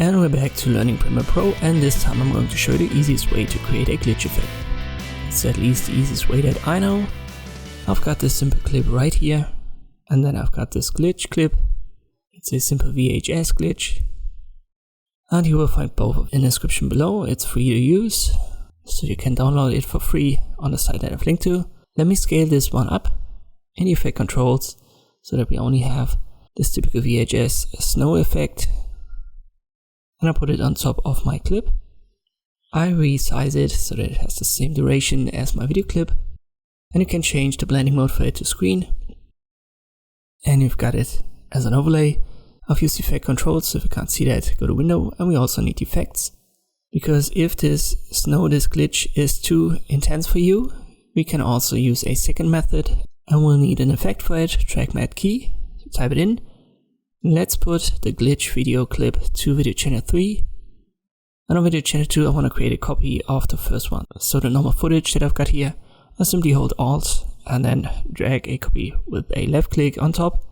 And we're back to learning Premiere Pro, and this time I'm going to show you the easiest way to create a glitch effect. It's at least the easiest way that I know. I've got this simple clip right here, and then I've got this glitch clip. It's a simple VHS glitch, and you will find both in the description below. It's free to use, so you can download it for free on the site that I've linked to. Let me scale this one up in the effect controls so that we only have this typical VHS snow effect, and I put it on top of my clip. I resize it so that it has the same duration as my video clip, and you can change the blending mode for it to screen, and you've got it as an overlay. I've used effect controls, so if you can't see that, go to window, and we also need effects, because if this glitch is too intense for you, we can also use a second method, and we'll need an effect for it, track matte key. So type it in. Let's put the glitch video clip to video channel 3, and on video channel 2 I want to create a copy of the first one. So the normal footage that I've got here, I'll simply hold Alt and then drag a copy with a left click on top.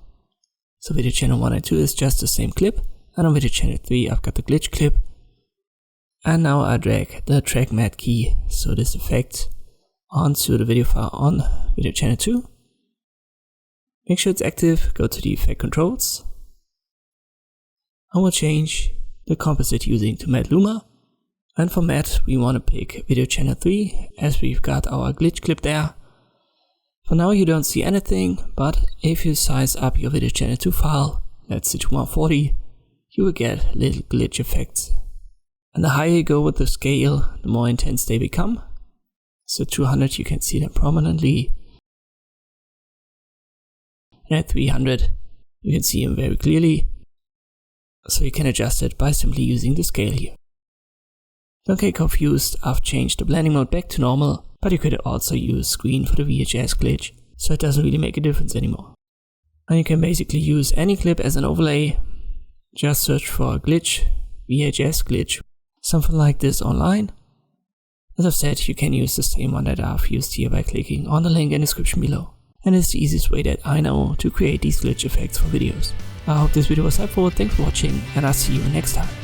So video channel 1 and 2 is just the same clip, and on video channel 3 I've got the glitch clip. And now I drag the track matte key, so this effect, onto the video file on video channel 2. Make sure it's active, go to the effect controls, and we'll change the composite using to matte luma. And for matte we want to pick video channel 3, as we've got our glitch clip there. For now you don't see anything, but if you size up your video channel 2 file, let's say to 140, you will get little glitch effects. And the higher you go with the scale, the more intense they become. So 200 you can see them prominently, and at 300 you can see them very clearly. So you can adjust it by simply using the scale here. Don't get confused, I've changed the blending mode back to normal, but you could also use screen for the VHS glitch, so it doesn't really make a difference anymore. And you can basically use any clip as an overlay. Just search for a glitch, VHS glitch, something like this online. As I've said, you can use the same one that I've used here by clicking on the link in the description below. And it's the easiest way that I know to create these glitch effects for videos. I hope this video was helpful, thanks for watching, and I'll see you next time.